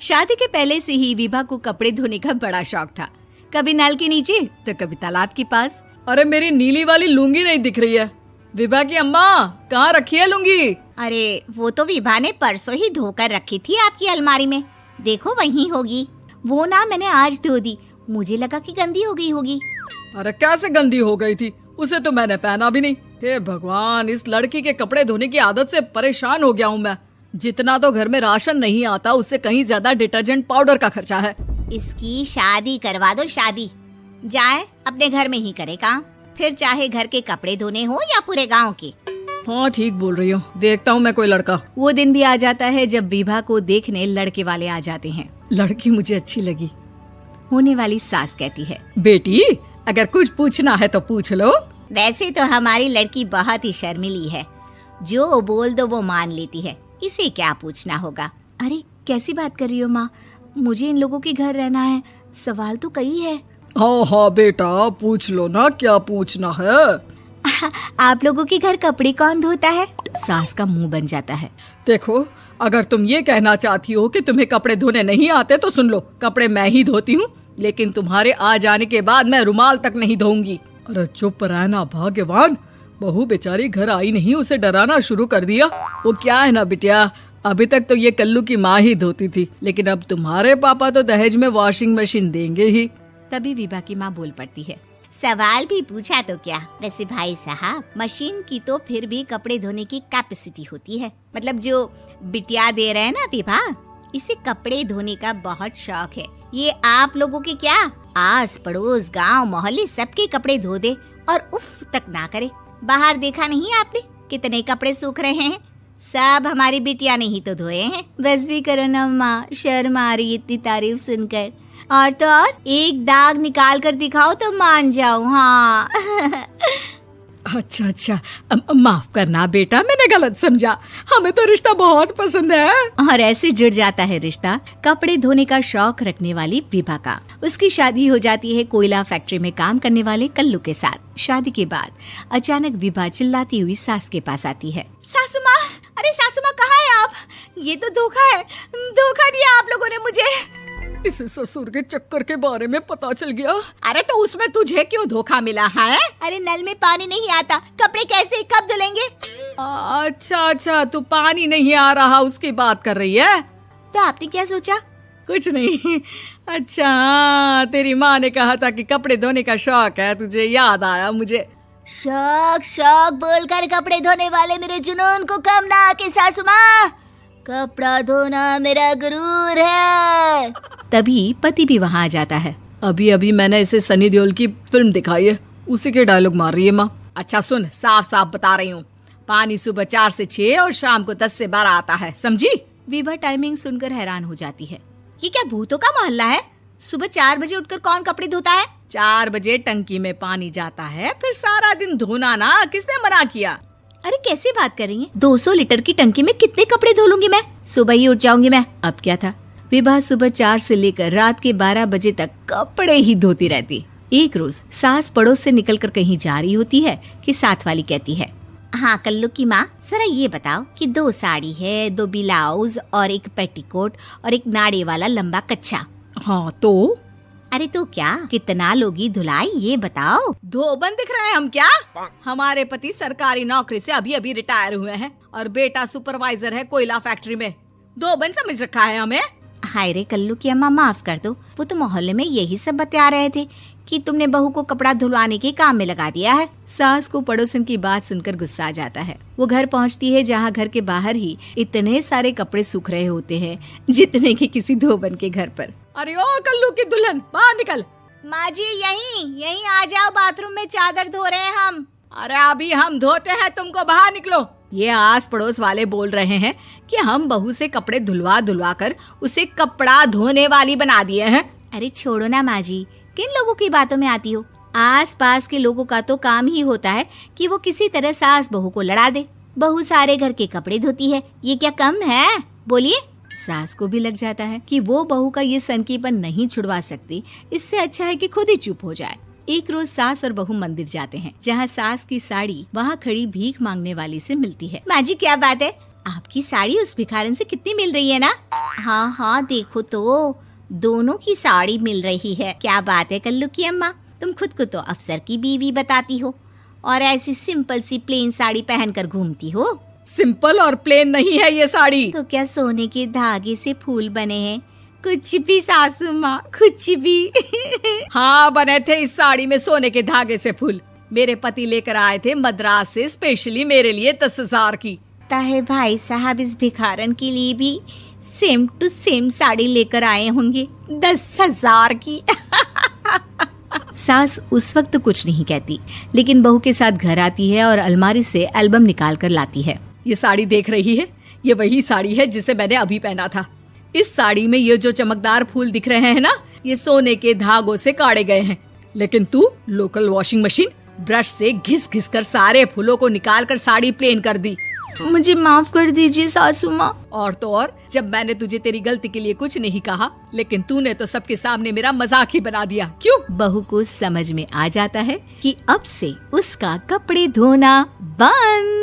शादी के पहले से ही विभा को कपड़े धोने का बड़ा शौक था। कभी नल के नीचे तो कभी तालाब के पास। अरे मेरी नीली वाली लुंगी नहीं दिख रही है। विभा की अम्मा, कहाँ रखी है लुंगी? अरे वो तो विभा ने परसों ही धोकर रखी थी आपकी अलमारी में, देखो वहीं होगी। वो ना मैंने आज धो दी, मुझे लगा कि गंदी हो गई होगी। अरे कैसे गंदी हो गई थी? उसे तो मैंने पहना भी नहीं। हे भगवान, इस लड़की के कपड़े धोने की आदत से परेशान हो गया हूँ मैं। जितना तो घर में राशन नहीं आता, उससे कहीं ज्यादा डिटर्जेंट पाउडर का खर्चा है। इसकी शादी करवा दो, शादी। जाए अपने घर में ही करे काम, फिर चाहे घर के कपड़े धोने हो या पूरे गांव के। हाँ ठीक बोल रही हो, देखता हूँ मैं कोई लड़का। वो दिन भी आ जाता है जब विभा को देखने लड़के वाले आ जाते हैं। लड़की मुझे अच्छी लगी। होने वाली सास कहती है, बेटी अगर कुछ पूछना है तो पूछ लो। वैसे तो हमारी लड़की बहुत ही शर्मीली है, जो बोल दो वो मान लेती है, इसे क्या पूछना होगा। अरे कैसी बात कर रही हो माँ, मुझे इन लोगों के घर रहना है, सवाल तो कई है। हाँ हाँ बेटा, पूछ लो ना, क्या पूछना है। आप लोगों के घर कपड़े कौन धोता है? सास का मुंह बन जाता है। देखो, अगर तुम ये कहना चाहती हो कि तुम्हें कपड़े धोने नहीं आते तो सुन लो, कपड़े मैं ही धोती हूँ, लेकिन तुम्हारे आ जाने के बाद मैं रुमाल तक नहीं धोऊंगी। अरे चुप रहना भाग्यवान, बहू बेचारी घर आई नहीं, उसे डराना शुरू कर दिया। वो क्या है ना बिटिया, अभी तक तो ये कल्लू की माँ ही धोती थी, लेकिन अब तुम्हारे पापा तो दहेज में वॉशिंग मशीन देंगे ही। तभी विभा की माँ बोल पड़ती है, सवाल भी पूछा तो क्या। वैसे भाई साहब, मशीन की तो फिर भी कपड़े धोने की कैपेसिटी होती है। मतलब जो बिटिया दे रहे हैं ना विभा, इसे कपड़े धोने का बहुत शौक है। ये आप लोगों के क्या, आस पड़ोस गांव मोहल्ले सबके कपड़े धो दे और उफ तक ना करे। बाहर देखा नहीं आपने कितने कपड़े सूख रहे हैं? सब हमारी बिटिया ने ही तो धोए हैं। बस भी करो ना माँ, शर्म आ रही इतनी तारीफ सुनकर। और तो और एक दाग निकाल कर दिखाओ तो मान जाऊं। हाँ अच्छा, माफ करना बेटा, मैंने गलत समझा। हमें तो रिश्ता बहुत पसंद है। और ऐसे जुड़ जाता है रिश्ता कपड़े धोने का शौक रखने वाली विभा का। उसकी शादी हो जाती है कोयला फैक्ट्री में काम करने वाले कल्लू के साथ। शादी के बाद अचानक विभा चिल्लाती हुई सास के पास आती है। सासू माँ, अरे सासू माँ कहाँ है आप? ये तो धोखा है, धोखा दिया आप लोगों ने मुझे। इसे ससुर के चक्कर के बारे में पता चल गया। अरे तो उसमें तुझे क्यों धोखा मिला है? अरे नल में पानी नहीं आता, कपड़े कैसे कब धुलेंगे? अच्छा, तू पानी नहीं आ रहा उसकी बात कर रही है। तो आपने क्या सोचा? कुछ नहीं। अच्छा, तेरी माँ ने कहा था कि कपड़े धोने का शौक है तुझे, याद आया मुझे। शौक बोलकर कपड़े धोने वाले मेरे जुनून को कम ना आके सासू माँ, कपड़ा धोना मेरा गुरूर है। तभी पति भी वहाँ आ जाता है। अभी मैंने इसे सनी देओल की फिल्म दिखाई है, उसी के डायलॉग मार रही है माँ। अच्छा सुन, साफ बता रही हूँ, पानी सुबह 4 से 6 और शाम को 10 से 12 आता है, समझी? विभा टाइमिंग सुनकर हैरान हो जाती है। ये क्या भूतों का मोहल्ला है? सुबह 4 बजे उठकर कौन कपड़े धोता है? 4 बजे टंकी में पानी जाता है, फिर सारा दिन धोना ना, किसने मना किया? अरे कैसी बात कर रही हैं? 200 लीटर की टंकी में कितने कपड़े धो लूंगी मैं? सुबह ही उठ जाऊंगी मैं। अब क्या था, विभा सुबह 4 से लेकर रात के 12 बजे तक कपड़े ही धोती रहती। एक रोज सास पड़ोस से निकलकर कहीं जा रही होती है कि साथ वाली कहती है, हाँ कल्लू की माँ, जरा ये बताओ कि 2 साड़ी है, 2 ब्लाउज और एक पेटीकोट और एक नाड़े वाला लंबा कच्छा। हाँ तो? अरे तो क्या, कितना लोगी धुलाई ये बताओ। धोबन दिख रहे हैं हम क्या? हमारे पति सरकारी नौकरी से अभी रिटायर हुए हैं और बेटा सुपरवाइजर है कोयला फैक्ट्री में। धोबन समझ रखा है हमें। हाय रे कल्लू की अम्मा, माफ कर दो, वो तो मोहल्ले में यही सब बता रहे थे कि तुमने बहू को कपड़ा धुलवाने के काम में लगा दिया है। सास को पड़ोसन की बात सुनकर गुस्सा आ जाता है। वो घर पहुंचती है जहां घर के बाहर ही इतने सारे कपड़े सूख रहे होते हैं जितने कि किसी धोबन के घर पर। अरे ओ कल्लू की दुल्हन, बाहर निकल। माँ जी यहीं आ जाओ, बाथरूम में चादर धो रहे हैं हम। अरे अभी हम धोते हैं, तुमको बाहर निकलो। ये आस पड़ोस वाले बोल रहे हैं कि हम बहू से कपड़े धुलवा कर उसे कपड़ा धोने वाली बना दिए हैं। अरे छोड़ो ना माँ जी, किन लोगों की बातों में आती हो? आस पास के लोगों का तो काम ही होता है कि वो किसी तरह सास बहू को लड़ा दे। बहू सारे घर के कपड़े धोती है, ये क्या कम है? बोलिए। सास को भी लग जाता है कि वो बहू का ये सनकीपन नहीं छुड़वा सकती, इससे अच्छा है कि खुद ही चुप हो जाए। एक रोज सास और बहू मंदिर जाते हैं, जहाँ सास की साड़ी वहाँ खड़ी भीख मांगने वाली से मिलती है। माँ जी क्या बात है, आपकी साड़ी उस भिखारन से कितनी मिल रही है ना? हाँ हाँ देखो तो, दोनों की साड़ी मिल रही है। क्या बात है कल्लू की अम्मा, तुम खुद को तो अफसर की बीवी बताती हो और ऐसी सिंपल सी प्लेन साड़ी पहनकर घूमती हो। सिंपल और प्लेन नहीं है ये साड़ी। तो क्या सोने के धागे से फूल बने हैं? कुछ भी सासू माँ, कुछ भी। हाँ बने थे इस साड़ी में सोने के धागे से फूल। मेरे पति लेकर आए थे मद्रास से स्पेशली मेरे लिए 10,000 की। ताहे भाई साहब इस भिखारन के लिए भी सेम टू सेम साड़ी लेकर आए होंगे 10,000 की। सास उस वक्त तो कुछ नहीं कहती, लेकिन बहू के साथ घर आती है और अलमारी से एल्बम निकाल कर लाती है। ये साड़ी देख रही है, ये वही साड़ी है जिसे मैंने अभी पहना था। इस साड़ी में ये जो चमकदार फूल दिख रहे हैं ना, ये सोने के धागों से काढ़े गए हैं। लेकिन तू लोकल वॉशिंग मशीन ब्रश से घिस घिस कर सारे फूलों को निकाल कर साड़ी प्लेन कर दी। मुझे माफ कर दीजिए सासू माँ। और तो और, जब मैंने तुझे तेरी गलती के लिए कुछ नहीं कहा, लेकिन तूने तो सबके सामने मेरा मजाक ही बना दिया। क्यों? बहू को समझ में आ जाता है कि अब से उसका कपड़े धोना बंद।